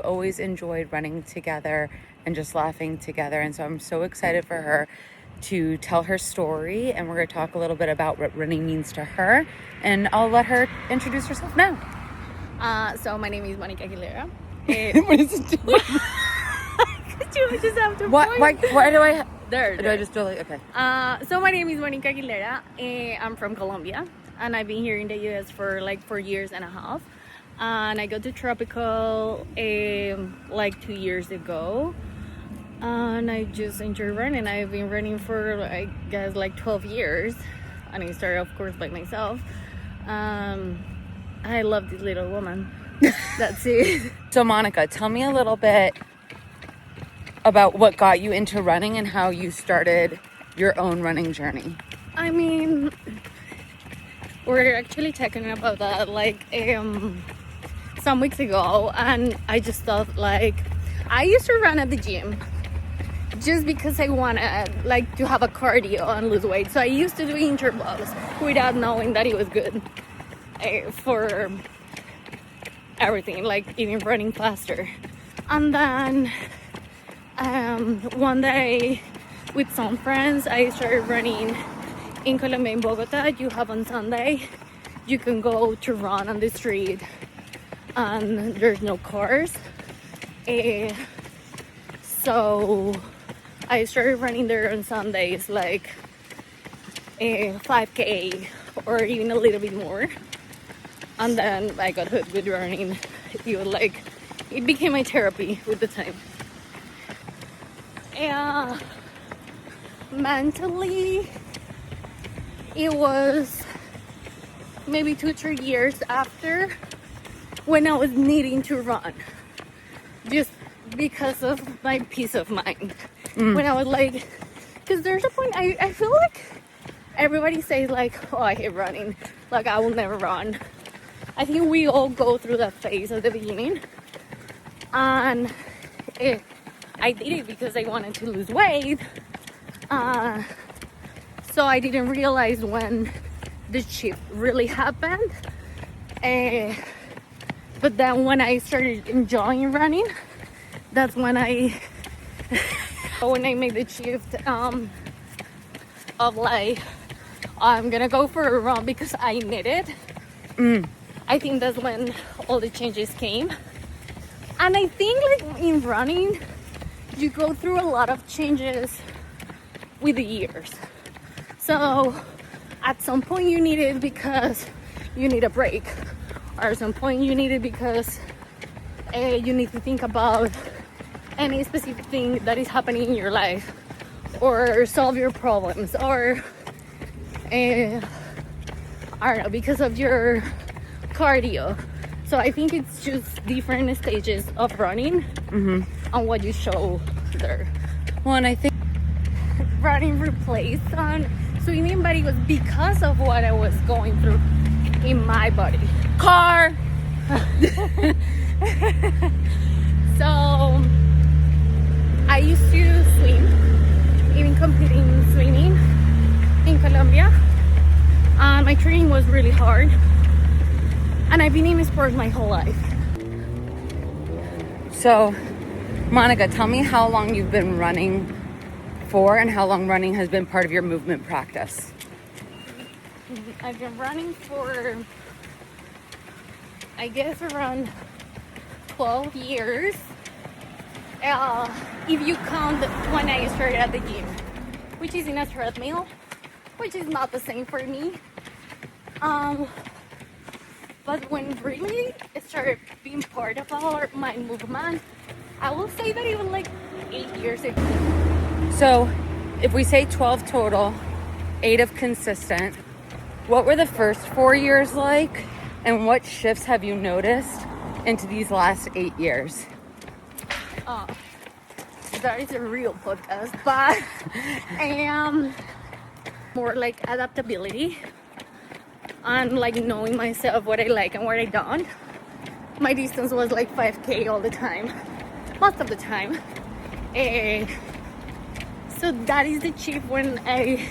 always enjoyed running together and just laughing together. And so I'm so excited for her to tell her story, and we're going to talk a little bit about what running means to her, and I'll let her introduce herself now. So my name is Monica Aguilera. What is it doing? You just have to Why do I... There. Do I just do it like... Okay. So my name is Monica Aguilera. I'm from Colombia, and I've been here in the US for like 4 years and a half. And I got to Tropical like 2 years ago. And I just enjoy running. I've been running for, I guess, like 12 years. And I started, of course, by myself. I love this little woman. That's it. So Monica, tell me a little bit about what got you into running and how you started your own running journey. I mean, we're actually talking about that like some weeks ago, and I just thought, like, I used to run at the gym just because I wanted like to have a cardio and lose weight. So I used to do intervals without knowing that it was good for everything, like even running faster. And then one day with some friends, I started running in Colombia, in Bogota. You have on Sunday, you can go to run on the street and there's no cars. So I started running there on Sundays, like 5K or even a little bit more. And then I got hooked with running. It became my therapy with the time. And mentally, it was maybe 2-3 years after when I was needing to run, just because of my peace of mind. When I was like, because there's a point, I feel like everybody says like, oh, I hate running, like I will never run. I think we all go through that phase at the beginning, and I did it because I wanted to lose weight. So I didn't realize when the shift really happened. But then when I started enjoying running, that's when I made the shift of like, I'm gonna go for a run because I need it. I think that's when all the changes came. And I think like in running, you go through a lot of changes with the years. So at some point you need it because you need a break, or at some point you need it because you need to think about any specific thing that is happening in your life, or solve your problems, or I don't know, because of your cardio. So I think it's just different stages of running and what you show there. Well, and I think running replaced on swimming, but it was because of what I was going through in my body. car. So I used to swim, even competing in swimming in Colombia. My training was really hard, and I've been in sports my whole life. So, Monica, tell me how long you've been running for and how long running has been part of your movement practice. I've been running for, I guess, around 12 years. If you count when I started at the gym, which is in a treadmill, which is not the same for me. But when really it started being part of my movement, I will say that it was like 8 years ago. So, if we say 12 total, 8 of consistent, what were the first 4 years like, and what shifts have you noticed into these last 8 years? That is a real podcast, but I am more like adaptability and like knowing myself, what I like and what I don't. My distance was like 5K all the time, most of the time. So that is the shift when I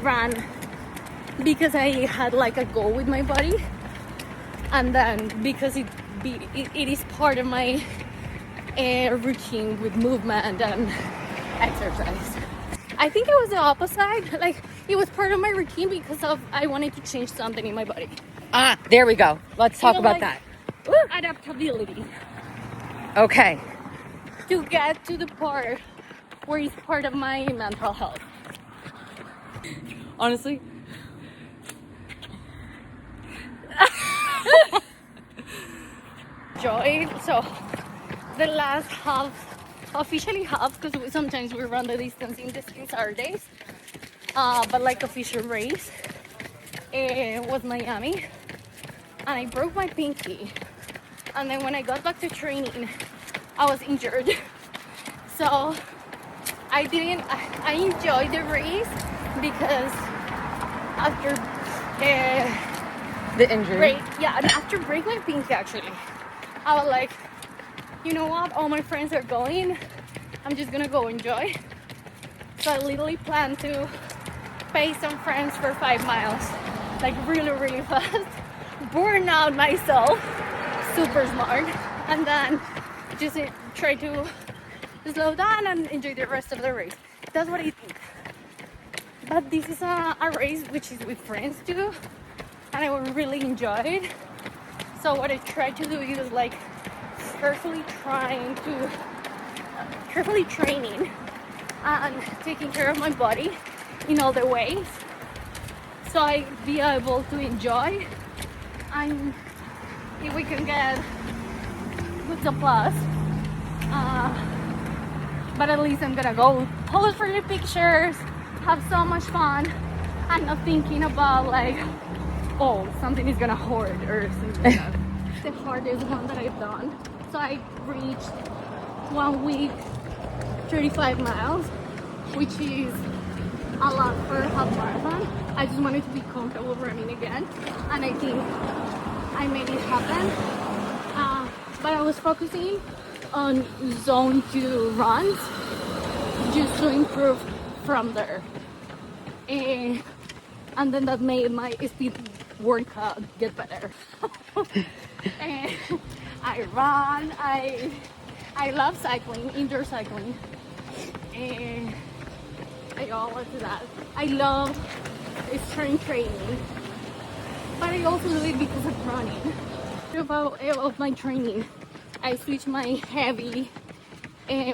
ran, because I had like a goal with my body, and then because it is part of my routine with movement and exercise. I think it was the opposite. Like, it was part of my routine because of I wanted to change something in my body. Ah, there we go. Let's talk about that. Adaptability. Okay. To get to the part where it's part of my mental health. Honestly, joy. So the last half, officially half, because sometimes we run the distance in Saturdays, but like official race, was Miami, and I broke my pinky, and then when I got back to training, I was injured. So I enjoyed the race because after the injury. and after break my pinky, actually, I was like, you know what? All my friends are going. I'm just gonna go enjoy. So I literally planned to pay some friends for 5 miles, like really, really fast, burn out myself, super smart, and then just try to slow down and enjoy the rest of the race. That's what I think. But this is a race which is with friends too, and I will really enjoy it. So what I try to do is like carefully training and taking care of my body in all the ways, so I be able to enjoy, and if we can get good applause. But at least I'm gonna go pose for the pictures, have so much fun, and not thinking about like, oh, something is gonna hurt or something like that. The hardest one that I've done. So I reached 1 week 35 miles, which is a lot for a half marathon. I just wanted to be comfortable running again, and I think I made it happen. But I was focusing on zone 2 runs just to improve from there, and then that made my speed workout get better. And I run, I love cycling, indoor cycling, and I go all to that. I love strength training, but I also do it because of running. About my training, I switched my heavy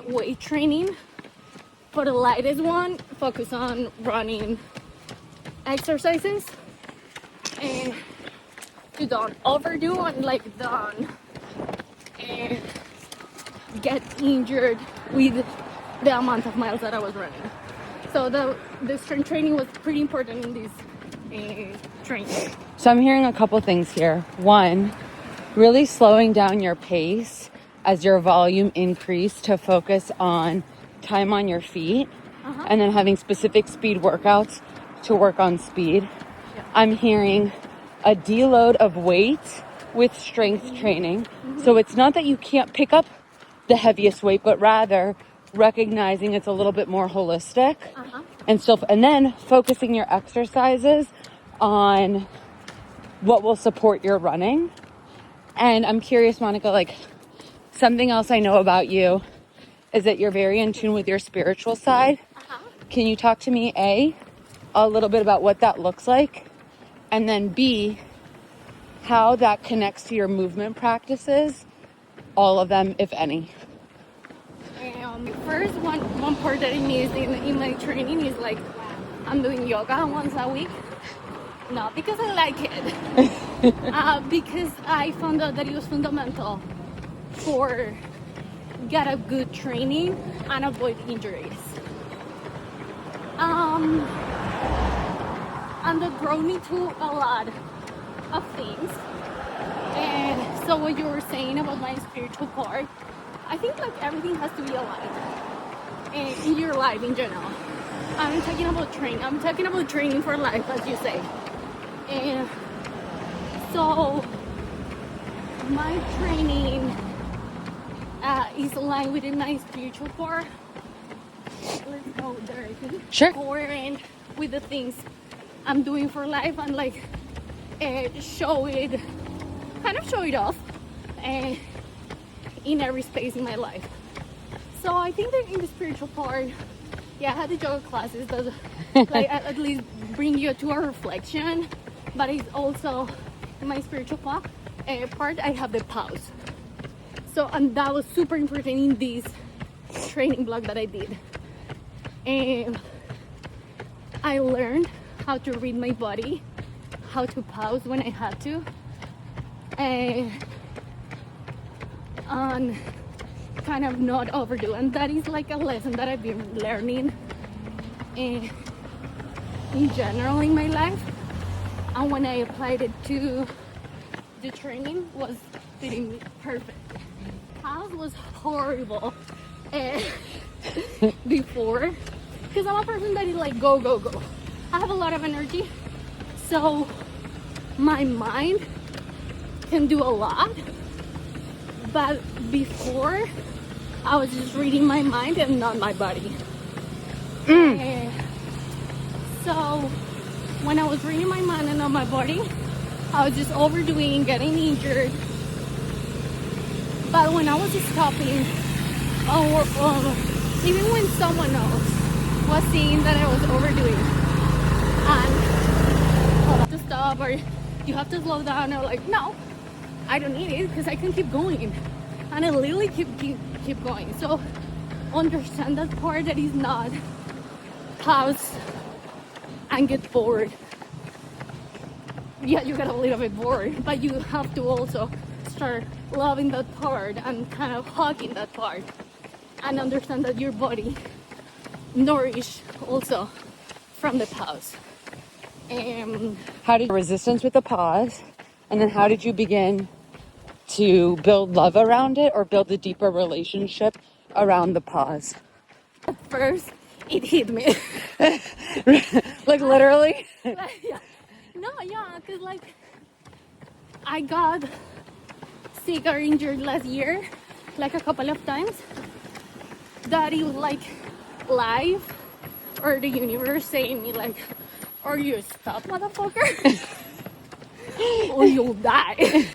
weight training for the lightest one, focus on running exercises, and to don't overdo and like don't get injured with the amount of miles that I was running. So the strength training was pretty important in this training. So I'm hearing a couple things here. One, really slowing down your pace as your volume increased to focus on time on your feet, and then having specific speed workouts to work on speed. Yeah. I'm hearing a deload of weight with strength training. So it's not that you can't pick up the heaviest weight, but rather recognizing it's a little bit more holistic. And then focusing your exercises on what will support your running. And I'm curious, Monica, like, something else I know about you is that you're very in tune with your spiritual side. Can you talk to me, a little bit about what that looks like, and then B, how that connects to your movement practices, all of them, if any? First, one part that I miss in my training is like I'm doing yoga once a week. Not because I like it, because I found out that it was fundamental for get a good training and avoid injuries. And that brought me to a lot of things. And so what you were saying about my spiritual part, I think like everything has to be aligned in your life in general. I'm talking about training. I'm talking about training for life, as you say. And so my training is aligned with my spiritual part. Let's go there. Sure. Coherent with the things I'm doing for life, and like show it off and in every space in my life. So I think that in the spiritual part, yeah, I had the yoga classes that like at least bring you to a reflection, but it's also in my spiritual part I have the pause. So, and that was super important in this training block that I did. And I learned how to read my body, how to pause when I had to, and kind of not overdo. And that is like a lesson that I've been learning in general in my life. And when I applied it to the training, was fitting me perfect. Pause was horrible before, because I'm a person that is like go go go. I have a lot of energy, so my mind can do a lot, but before I was just reading my mind and not my body. So when I was reading my mind and not my body, I was just overdoing, getting injured. But when I was stopping, or even when someone else was seeing that I was overdoing, and I have to stop or you have to slow down, I was like, no, I don't need it because I can keep going, and I literally keep going. So understand that part, that is not pause and get bored. Yeah, you get a little bit bored, but you have to also start loving that part and kind of hugging that part, and understand that your body nourished also from the pause. How did resistance with the pause, and then how did you begin to build love around it or build a deeper relationship around the pause? At first, it hit me. Like literally? Yeah. No, yeah, because like I got sick or injured last year, like a couple of times. That it was like life or the universe saying me like, or you stop, motherfucker, or you'll die.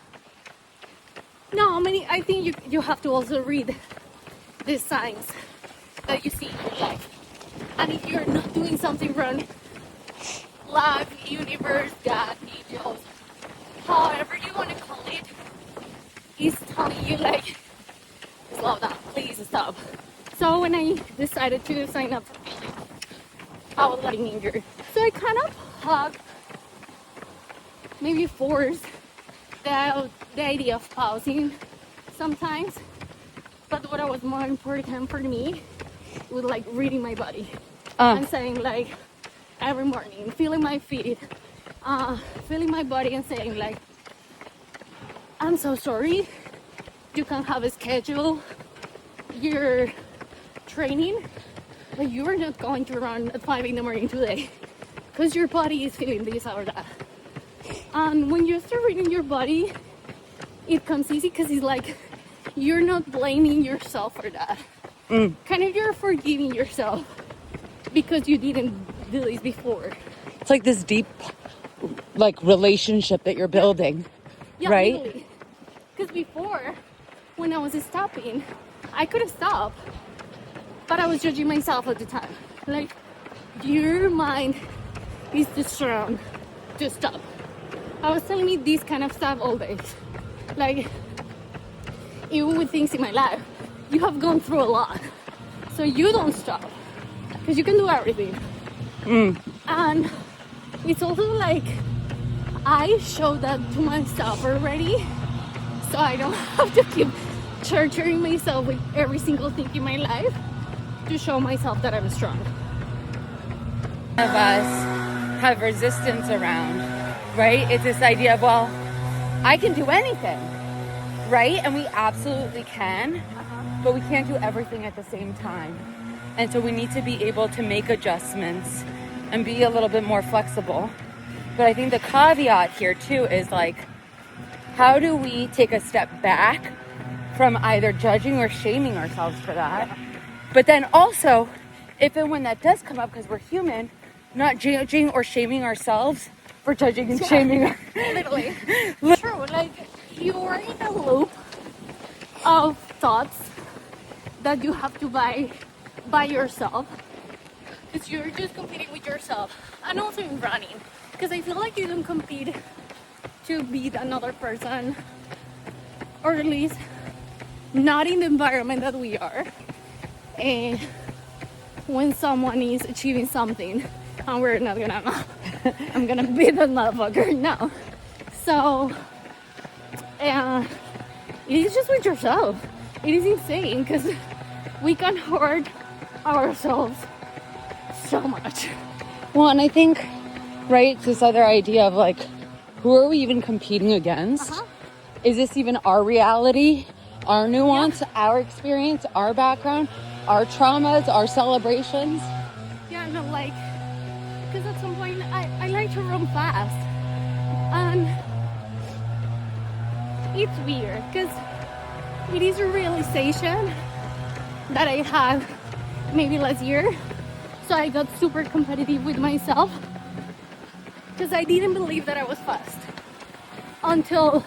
No, I mean, I think you have to also read the signs that you see in your life. And if you're not doing something wrong, life, universe, God, angels, however you want to call it, is telling you like, slow down, please stop. So when I decided to sign up for it, I was like injured. So I kind of have maybe forced the idea of pausing sometimes. But what was more important for me was like reading my body and saying like every morning, feeling my feet, feeling my body and saying like, I'm so sorry, you can have a schedule, your training, but you are not going to run at 5 in the morning today because your body is feeling this or that. And when you start reading your body, it comes easy because it's like you're not blaming yourself for that. Kind of you're forgiving yourself because you didn't do this before. It's like this deep like relationship that you're building. Yeah, right? Because before, when I was stopping, I could stop, but I was judging myself at the time. Like, your mind is too strong to stop. I was telling me this kind of stuff all day. Like, even with things in my life, you have gone through a lot. So you don't stop. Because you can do everything. And it's also like, I show that to myself already. So I don't have to keep torturing myself with every single thing in my life to show myself that I'm strong. Of us have resistance around, right? It's this idea of, well, I can do anything, right? And we absolutely can, but we can't do everything at the same time. And so we need to be able to make adjustments and be a little bit more flexible. But I think the caveat here too is like, how do we take a step back from either judging or shaming ourselves for that? But then also, if and when that does come up, because we're human, not judging or shaming ourselves for judging and shaming. Literally. True, like, you're in a loop of thoughts that you have to buy by yourself, because you're just competing with yourself. And also in running, because I feel like you don't compete to beat another person, or at least not in the environment that we are. And when someone is achieving something and we're not gonna I'm gonna beat that motherfucker, no. So it is just with yourself. It is insane because we can hurt ourselves so much. Well, and I think, right, it's this other idea of like, who are we even competing against? Is this even our reality, our nuance, our experience, our background, our traumas, our celebrations? Yeah, no, like, because at some point I like to run fast. And it's weird because it is a realization that I had maybe last year. So I got super competitive with myself because I didn't believe that I was fast until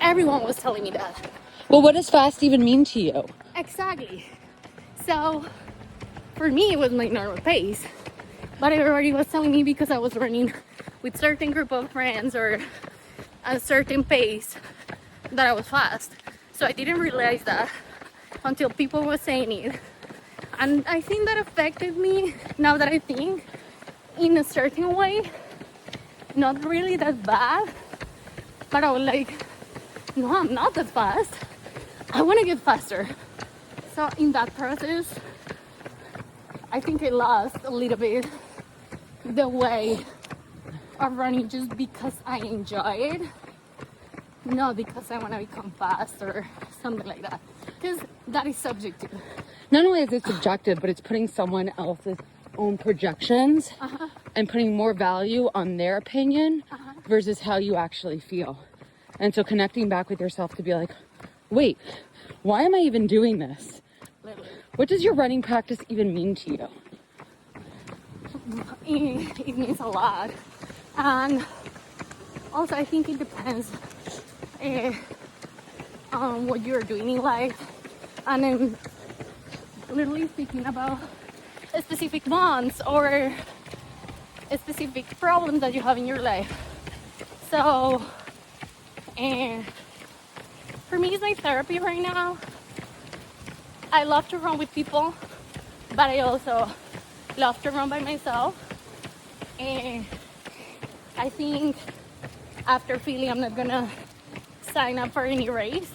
everyone was telling me that. Well, what does fast even mean to you? Exactly. So for me, it was my normal pace, but everybody was telling me because I was running with certain group of friends or a certain pace that I was fast. So I didn't realize that until people were saying it. And I think that affected me, now that I think, in a certain way. Not really that bad, but I was like, no, I'm not that fast. I want to get faster. So in that process, I think I lost a little bit the way of running just because I enjoy it, not because I want to become fast or something like that, because that is subjective. Not only is it subjective, but it's putting someone else's own projections and putting more value on their opinion versus how you actually feel. And so connecting back with yourself to be like, wait, why am I even doing this? Literally. What does your running practice even mean to you? It means a lot. And also I think it depends on what you're doing in life. And I'm literally thinking about specific months or a specific problem that you have in your life. So, and for me, it's my therapy right now. I love to run with people, but I also love to run by myself. And I think after feeling I'm not gonna sign up for any race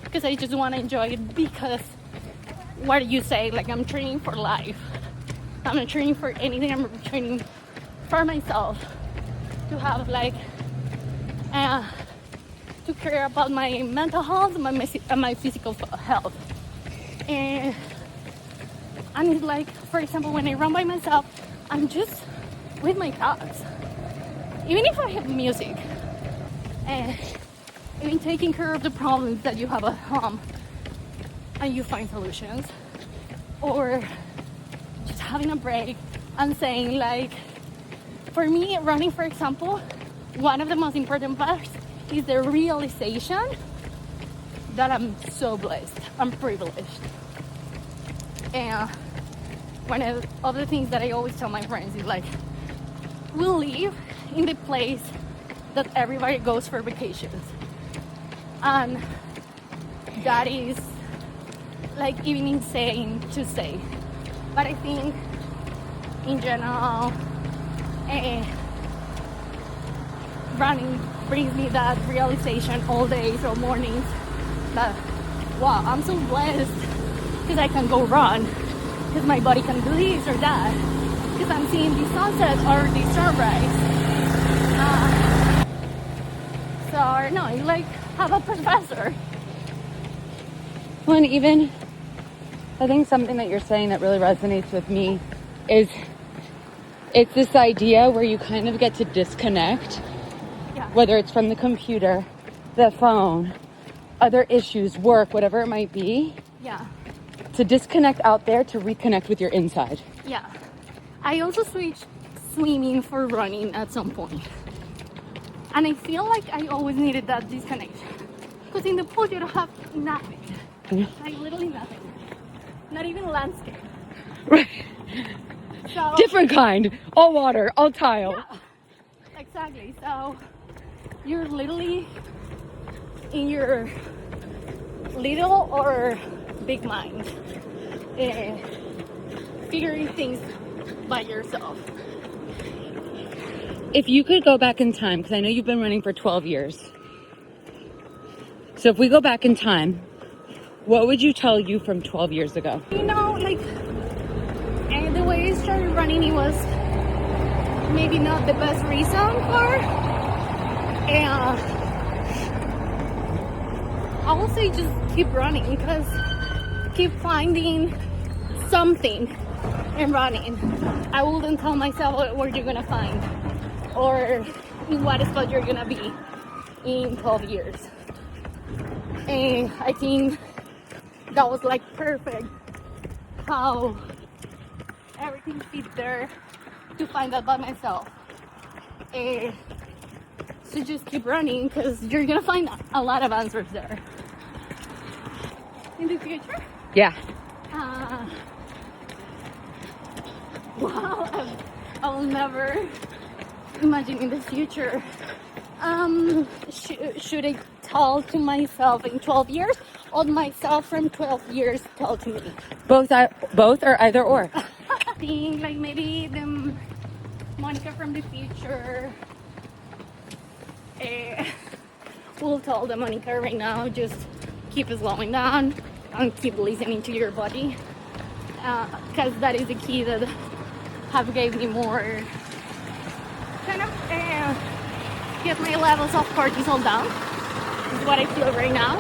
because I just want to enjoy it, because what do you say, like, I'm training for life. I'm not training for anything. I'm training for myself to have like to care about my mental health and my physical health. And it's like, for example, when I run by myself, I'm just with my thoughts. Even if I have music, and even taking care of the problems that you have at home, and you find solutions, or just having a break and saying, like, for me, running, for example, one of the most important parts is the realization that I'm so blessed, I'm privileged. And one of the things that I always tell my friends is like, we live in the place that everybody goes for vacations. And that is like even insane to say. But I think in general, running brings me that realization all days or mornings that, wow, I'm so blessed because I can go run, because my body can do this or that, because I'm seeing the sunset or the sunrise. So no, you like have a professor. Well, and even I think something that you're saying that really resonates with me is it's this idea where you kind of get to disconnect, whether it's from the computer, the phone, other issues, work, whatever it might be. Yeah. To disconnect out there to reconnect with your inside. Yeah. I also switched swimming for running at some point. And I feel like I always needed that disconnection. Because in the pool you don't have nothing. Like literally nothing. Not even landscape. Right. So Different kind. All water, all tile. yeah, exactly. So you're literally in your little or big mind, figuring things by yourself. If you could go back in time, because I know you've been running for 12 years. So if we go back in time, what would you tell you from 12 years ago? You know, like, and the way I started running, it was maybe not the best reason for. And I will say just keep running, because keep finding something and running. I wouldn't tell myself what you're gonna find or in what spot you're gonna be in 12 years. And I think that was like perfect how everything fit there to find out by myself. And so just keep running, because you're gonna find a lot of answers there. In the future? Yeah. Wow, I'll never imagine in the future. Should I tell to myself in 12 years, or myself from 12 years tell to me? Both or either or. I think like maybe the Monica from the future will tell the Monica right now, just keep slowing down and keep listening to your body, because that is the key that have gave me more kind of get my levels of cortisol down. Is what I feel right now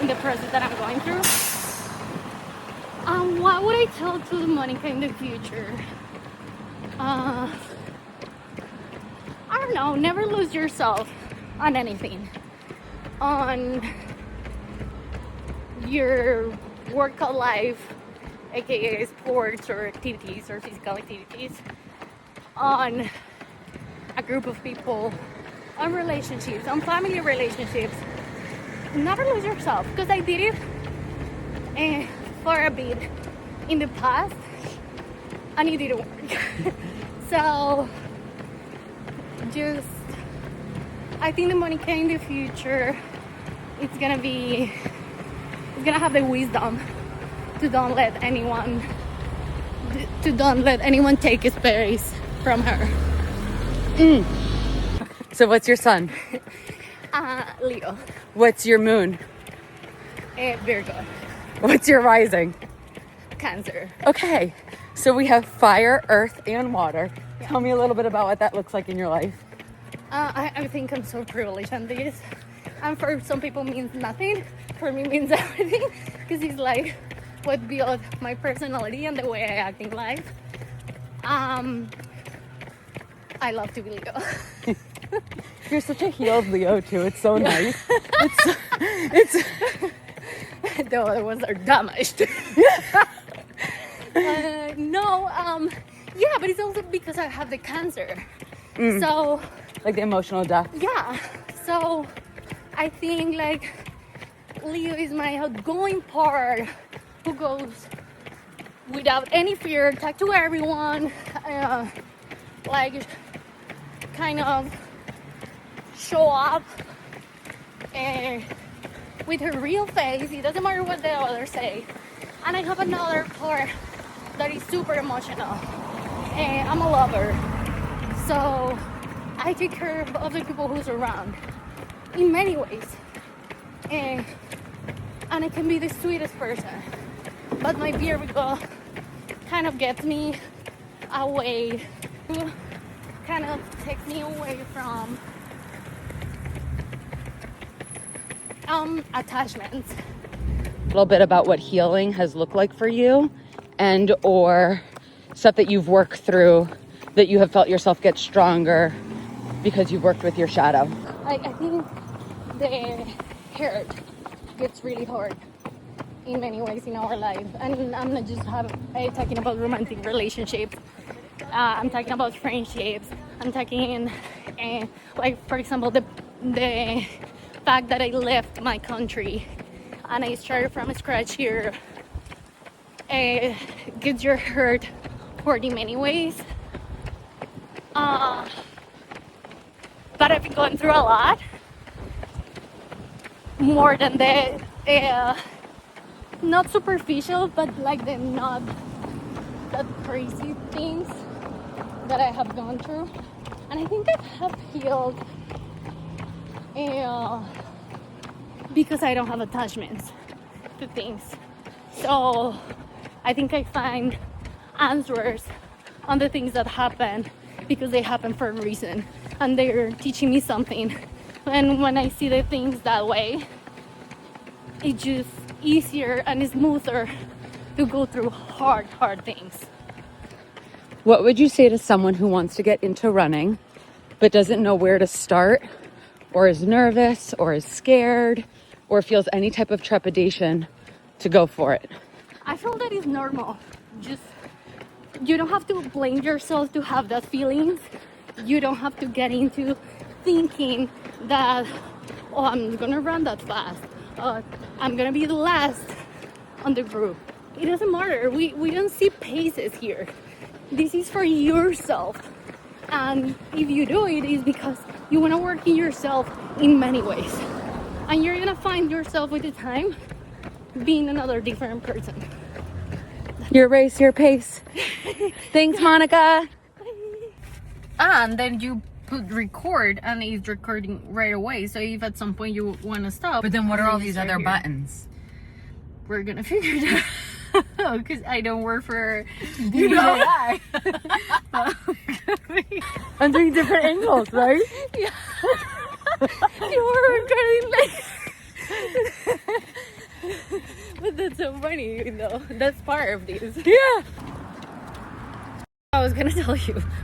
in the process that I'm going through. What would I tell to Monica in the future? I don't know, never lose yourself on anything. On your workout life, aka sports or activities or physical activities, on a group of people, on relationships, on family relationships. Never lose yourself, because I did it for a bit in the past and it didn't work. So just, I think the Monica in the future, it's gonna have the wisdom to don't let anyone take his space from her. So what's your sun? Leo. What's your moon? Virgo. What's your rising? Cancer. Okay, so we have fire, earth, and water. Yeah. Tell me a little bit about what that looks like in your life. I think I'm so privileged on this. And for some people means nothing. For me means everything. Because it's like what built my personality and the way I act in life. I love to be Leo. You're such a healed Leo too. It's so nice. It's the other ones are damaged. Yeah, but it's also because I have the cancer. So like the emotional death. Yeah. So I think like Leo is my outgoing part who goes without any fear, talk to everyone, like kind of show up with her real face. It doesn't matter what the others say. And I have another part that is super emotional, and I'm a lover, so I take care of the people who's around in many ways, and I can be the sweetest person, but my Virgo kind of gets me away, kind of takes me away from attachments. A little bit about what healing has looked like for you, and or stuff that you've worked through that you have felt yourself get stronger because you've worked with your shadow. I think the hurt gets really hard in many ways in our life, and I'm not just talking about romantic relationships. I'm talking about friendships. I'm talking like, for example, the fact that I left my country and I started from scratch here. It gets your heart hurt in many ways. But I've been going through a lot more than the not superficial, but like the not that crazy things that I have gone through. And I think I have healed because I don't have attachments to things. So I think I find answers on the things that happen because they happen for a reason and they're teaching me something. And when I see the things that way, it's just easier and smoother to go through hard things. What would you say to someone who wants to get into running but doesn't know where to start, or is nervous, or is scared, or feels any type of trepidation to go for it? I feel that is normal. Just, you don't have to blame yourself to have that feelings. You don't have to get into thinking that, oh, I'm gonna run that fast. I'm gonna be the last on the group. It doesn't matter. We don't see paces here. This is for yourself. And if you do it, it's because you want to work in yourself in many ways. And you're gonna find yourself with the time being another different person. Your race, your pace. Thanks, Monica. And then you put record, and it's recording right away. So if at some point you want to stop. But then what are all these start other here. Buttons? We're gonna figure it out. Because I don't work for DJI. I'm doing different angles, right? Yeah. You were recording like. But that's so funny, you know. That's part of this. Yeah. I was gonna tell you.